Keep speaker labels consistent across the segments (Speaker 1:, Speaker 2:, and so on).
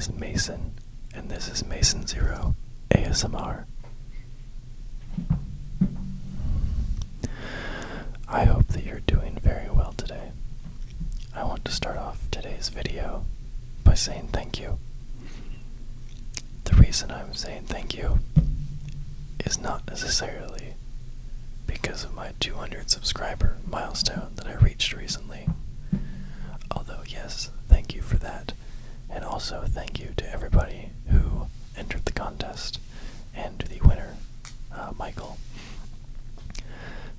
Speaker 1: is Mason, and this is Mason Zero ASMR. I hope that you're doing very well today. I want to start off today's video by saying thank you. The reason I'm saying thank you is not necessarily because of my 200 subscriber milestone that I reached recently. Although yes, thank you for that. And also thank you to everybody who entered the contest and to the winner, Michael.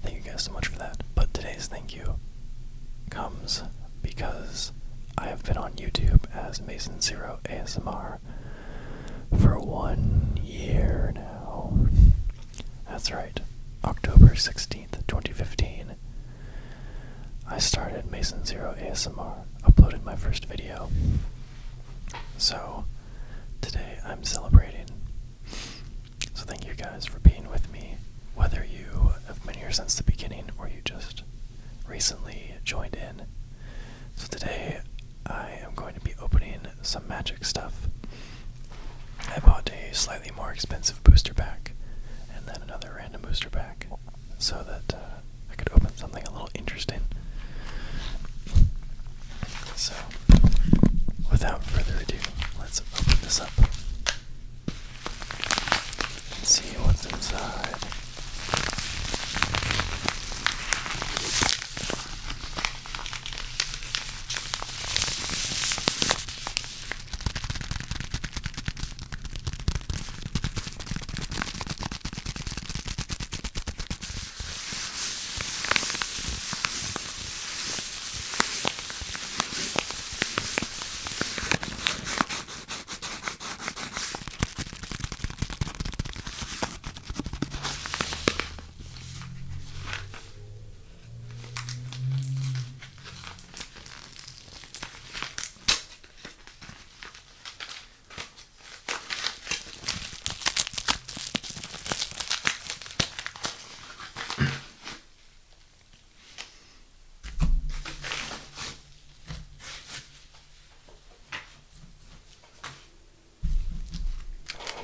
Speaker 1: Thank you guys so much for that. But today's thank you comes because I have been on YouTube as Mason Zero ASMR for 1 year now. That's right, October 16th, 2015. I started Mason Zero ASMR, uploaded my first video. So, today I'm celebrating. So thank you guys for being with me, whether you have been here since the beginning or you just recently joined in. So today I am going to be opening some magic stuff. I bought a slightly more expensive booster pack and then another random booster pack so that I could open something a little interesting. So, without further ado, let's open this up and see what's inside.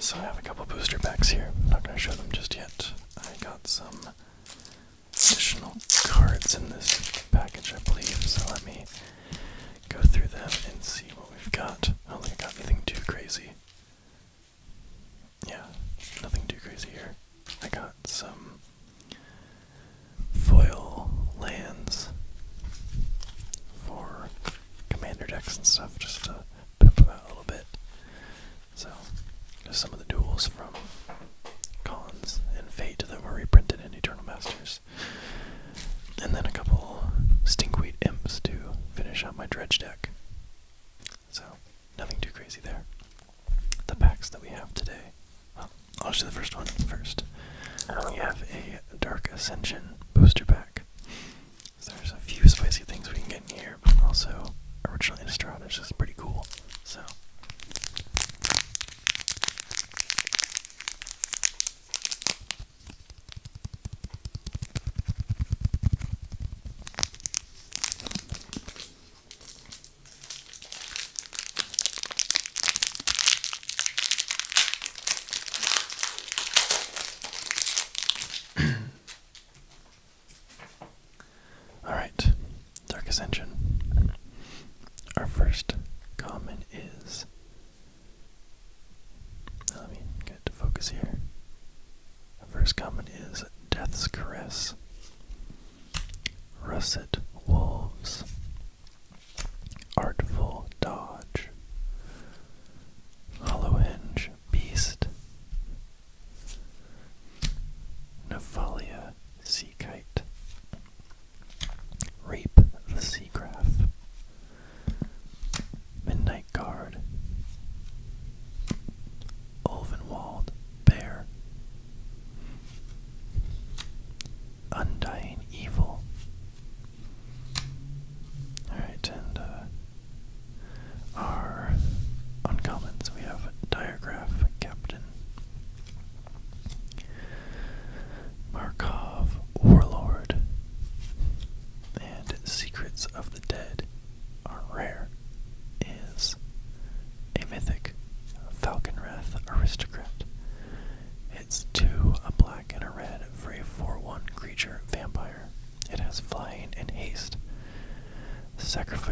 Speaker 1: So I have a couple booster packs here. I'm not going to show them just yet. I got some additional cards in this package, I believe. So let me go through them and see what we've got. I don't think I got anything too crazy. Yeah, nothing too crazy here. I got some foil lands for commander decks and stuff, just to pimp them out a little bit. So, just some of the duels from Cons and Fate that were reprinted in Eternal Masters. And then a couple Stinkweed Imps to finish out my Dredge deck. So, nothing too crazy there. The packs that we have today. Well, I'll just do the first one first. We have a Dark Ascension booster pack. So there's a few spicy things we can get in here, but also original Innistrad is just pretty cool. So. Alright, Dark Ascension. Our first common is, let me get it to focus here. Our first common is Death's Caress, Russet Wolves, Artful Dodge, Hollowhenge Beast, Nephalia Sea Kite, Rape the Seagraph, Midnight Guard, Ulvenwald Bear, Undying Evil. Alright, and our uncommons, we have Diagraph Captain, Markov Warlord, and Secrets of the Dead. Our rare is a Mythic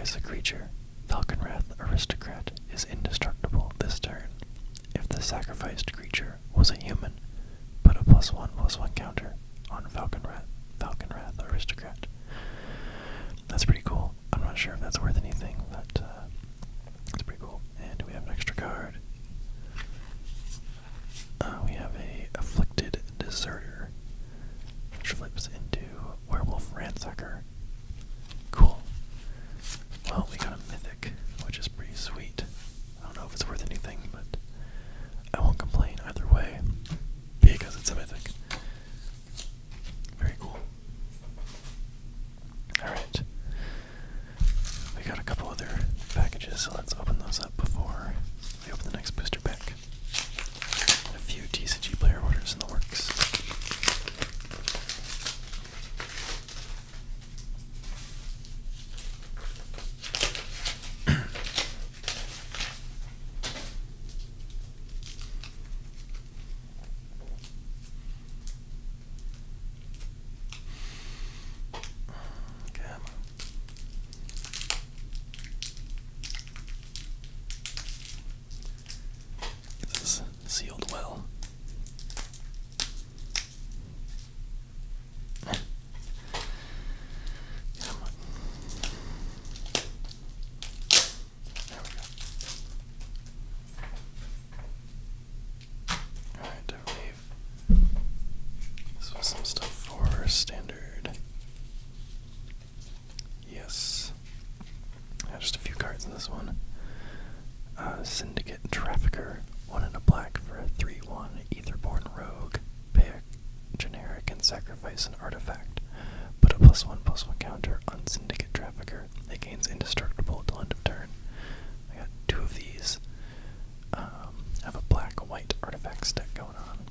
Speaker 1: sacrifice a creature. Falconwrath Aristocrat is indestructible this turn. If the sacrificed creature was a human, put a +1/+1 counter on Falconwrath Aristocrat. That's pretty cool. I'm not sure if that's worth anything, but it's pretty cool. And we have an extra card. We have a Afflicted Deserter, which flips into Werewolf Ransacker. Cool. Well, we got a Mythic, which is pretty sweet. I don't know if it's worth anything, but I won't complain either way, because it's a Mythic. Very cool. Alright. We got a couple other packages, so let's open those up before we open the next booster pack. A few TCG player orders in the works. Sealed well. Come on. There we go. Alright, I believe this was some stuff for standard. Yes. Just a few cards in this one. Syndicate Trafficker. 1 and a black for a 3/1 Etherborn Rogue. Pay a generic and sacrifice an artifact. Put a +1/+1 counter on Syndicate Trafficker. It gains indestructible till end of turn. I got 2 of these. I have a black-white artifacts deck going on.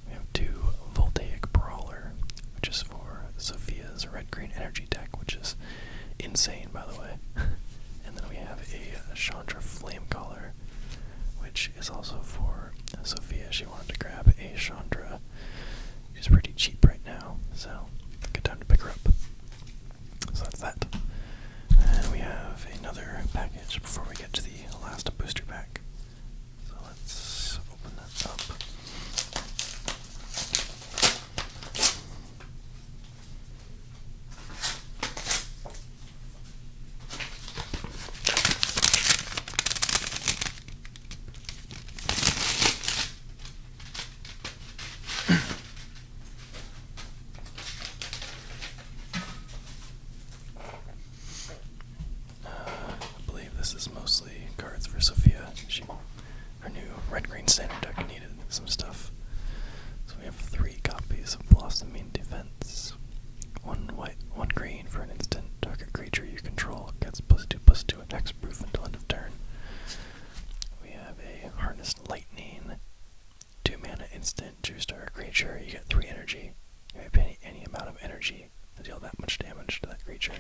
Speaker 1: We have 2 Voltaic Brawler, which is for Sophia's red-green energy deck, which is insane, by the way. And then we have a Chandra Flamecaller, which is also for Sophia. She wanted to grab a Chandra. She's pretty cheap right now, so good time to pick her up. So that's that. And we have another package before we get to the last booster pack. So let's open that up. This is mostly cards for Sophia. Her new red-green standard deck needed some stuff. So we have 3 copies of Blossoming Defense. 1 white, 1 green for an instant. Target creature you control gets +2/+2 attacks proof until end of turn. We have a Harnessed Lightning. 2 mana instant. Choose target creature. You get 3 energy. You may pay any amount of energy to deal that much damage to that creature.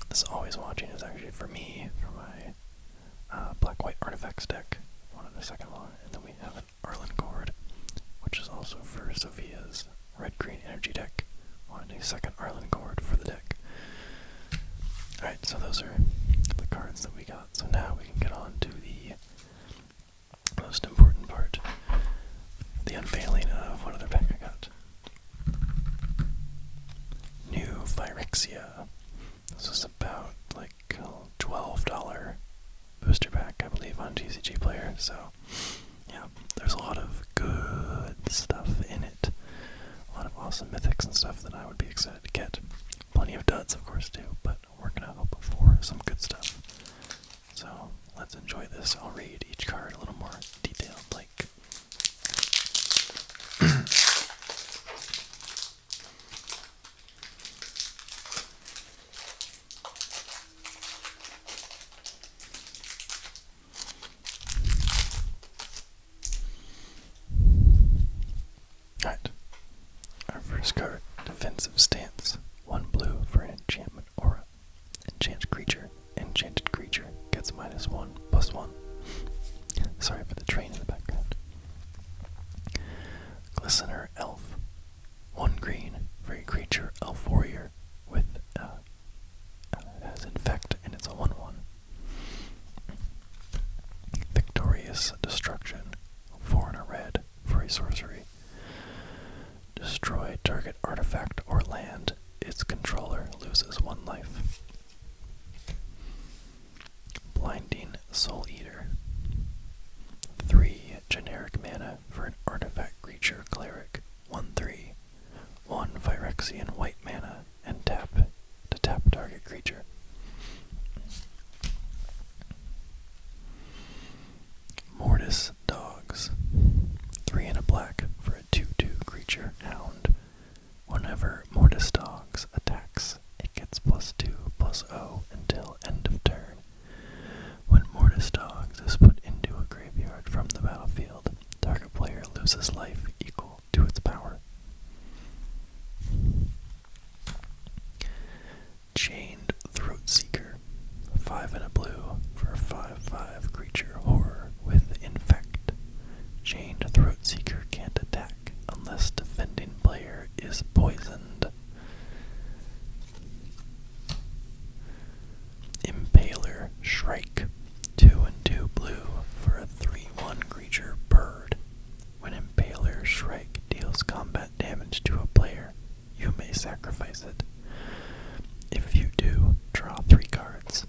Speaker 1: This Always Watching is actually for me, for my black-white artifacts deck. Wanted a second one. And then we have an Arlen Cord, which is also for Sophia's red-green energy deck. Wanted a second Arlen Cord for the deck. Alright, so those are the cards that we got. So now we can get on to the most important part. The unveiling of what other pack I got. New Phyrexia. This is about like a $12 booster pack, I believe, on TCG Player. So, yeah, there's a lot of good stuff in it. A lot of awesome mythics and stuff that I would be excited to get. Plenty of duds, of course, too, but we're gonna hope for some good stuff. So, let's enjoy this. I'll read each card a little more detailed, like. Alright, our first card, Defensive Stance. 1 blue for an enchantment aura. Enchanted creature gets -1/+1. Sorry for the train Mortis Destruction, 4 and a red for a sorcery. Destroy target artifact or land. Its controller loses 1 life. Blinding Souleater, 3 generic mana for an artifact creature cleric, 1/3, 1 Phyrexian white mana, and tap to tap target creature. Mortis Dogs, 3 and a black for a 2/2 creature hound. Whenever Mortis Dogs attacks, it gets +2/+0 until end of turn. When Mortis Dogs is put into a graveyard from the battlefield, target player loses life equal to its power. Chained Throatseeker, 5 and a blue for a 5/5 creature horror with Infect. Chained Throatseeker can't attack unless defending player is poisoned. Impaler Shrike, 2 and 2 blue for a 3/1 creature bird. When Impaler Shrike deals combat damage to a player, you may sacrifice it. If you do, draw 3 cards.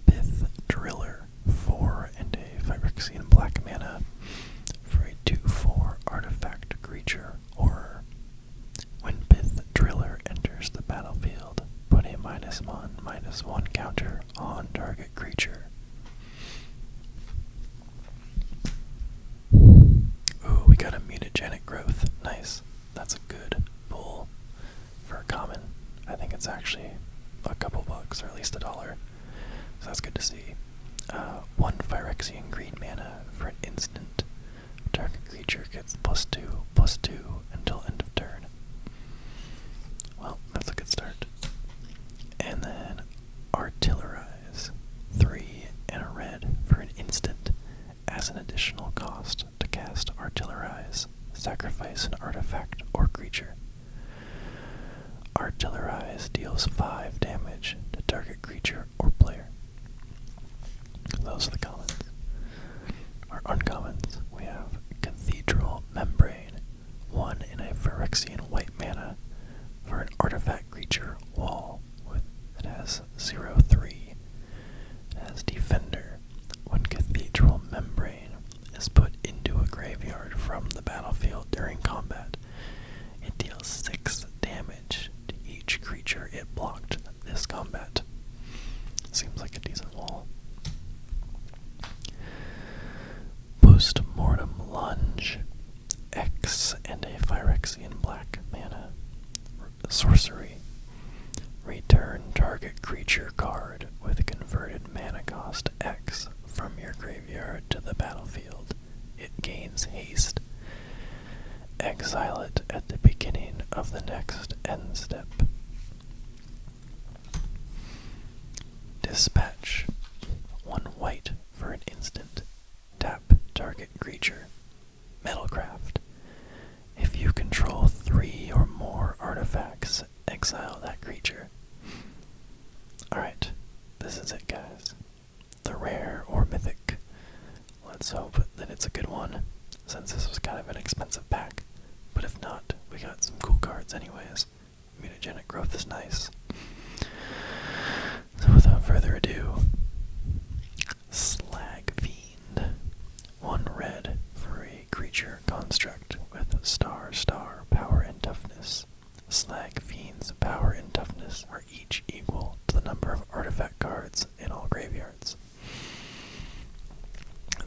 Speaker 1: Pith Driller, 4 and a Phyrexian black mana for a 2/4 artifact creature horror. When Pith Driller enters the battlefield, put a -1/-1 counter on target creature. Ooh, we got a Mutagenic Growth. Nice. That's a good pull for a common. I think it's actually a couple bucks, or at least $1. So that's good to see. 1 Phyrexian green mana for an instant. Target creature gets +2/+2 until end of turn. Well, that's a good start. And then Artillerize, 3 and a red for an instant. As an additional cost to cast Artillerize, sacrifice an artifact or creature. Artillerize deals 5 damage to target creature or player. Those are the commons. Our uncommons, we have Cathedral Membrane, 1 in a Phyrexian white mana for an artifact creature wall. It has 0/3. It has Defender. When Cathedral Membrane is put into a graveyard from the battlefield during combat, it deals 6 damage to each creature it blocked this combat. Seems like a decent wall. Postmortem Lunge, X and a Phyrexian black mana. Sorcery. Return target creature card with a converted mana cost X from your graveyard to the battlefield. It gains haste. Exile it at the beginning of the next end step. Dispatch, 1 white for an instant. Tap target creature. Metalcraft. If you control 3 or more artifacts, exile that creature. Alright, this is it, guys. The rare or mythic. Let's hope that it's a good one, since this was kind of an expensive pack. But if not, we got some cool cards anyways. Mutagenic Growth is nice. So without further ado, Slag Fiend. 1 red for a creature construct with star power and toughness. Slag Fiend's power and toughness are each equal to the number of artifact cards in all graveyards.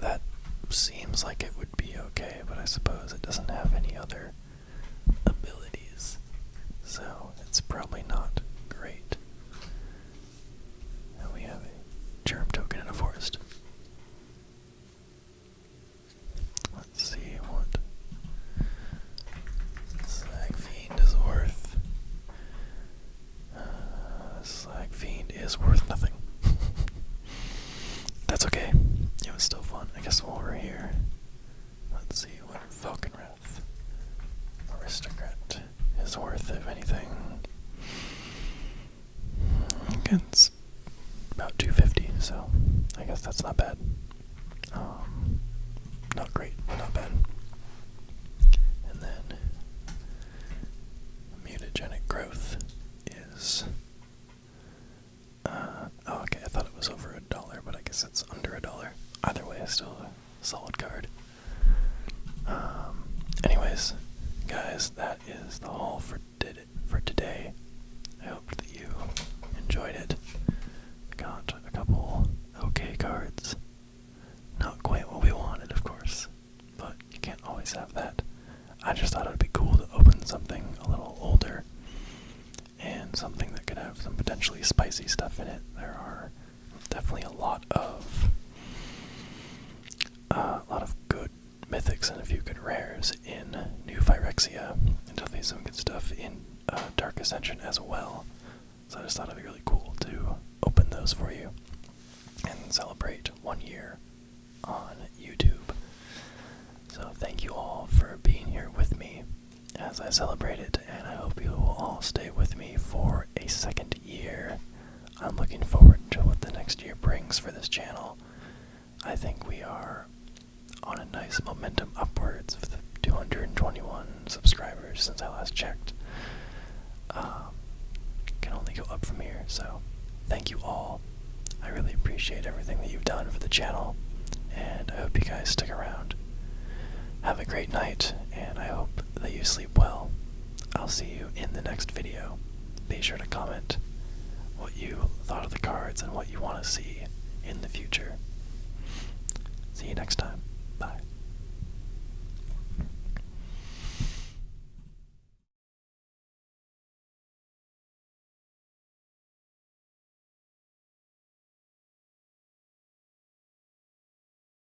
Speaker 1: That seems like it would be okay, but I suppose it doesn't have any other abilities, so it's probably not great. Now we have a Germ Token in a forest. Let's see what Slag Fiend is worth. Slag Fiend is worth nothing. That's okay. It was still fun. I guess while we're here, let's see what Falconwrath Aristocrat is worth, if anything. second's about 250, so I guess that's not bad. Not great, but not bad. And then Mutagenic Growth is oh, okay, I thought it was over $1, but I guess it's under $1. Either way, it's still a solid card. Anyways, guys, that is the haul for today. I hope that you enjoyed it. Got a couple okay cards. Not quite what we wanted, of course, but you can't always have that. I just thought it would be cool to open something a little older and something that could have some potentially spicy stuff in it. There are definitely a lot of good mythics and a few good rares in New Phyrexia, and definitely some good stuff in Dark Ascension as well. So I just thought it'd be really cool to open those for you and celebrate 1 year on YouTube. So thank you all for being here with me as I celebrate it, and I hope you will all stay with me for a second year. I'm looking forward to what the next year brings for this channel. I think we are on a nice momentum upwards of the 221 subscribers since I last checked. Can only go up from here, so thank you all. I really appreciate everything that you've done for the channel, and I hope you guys stick around. Have a great night, and I hope that you sleep well. I'll see you in the next video. Be sure to comment what you thought of the cards and what you want to see in the future. See you next time.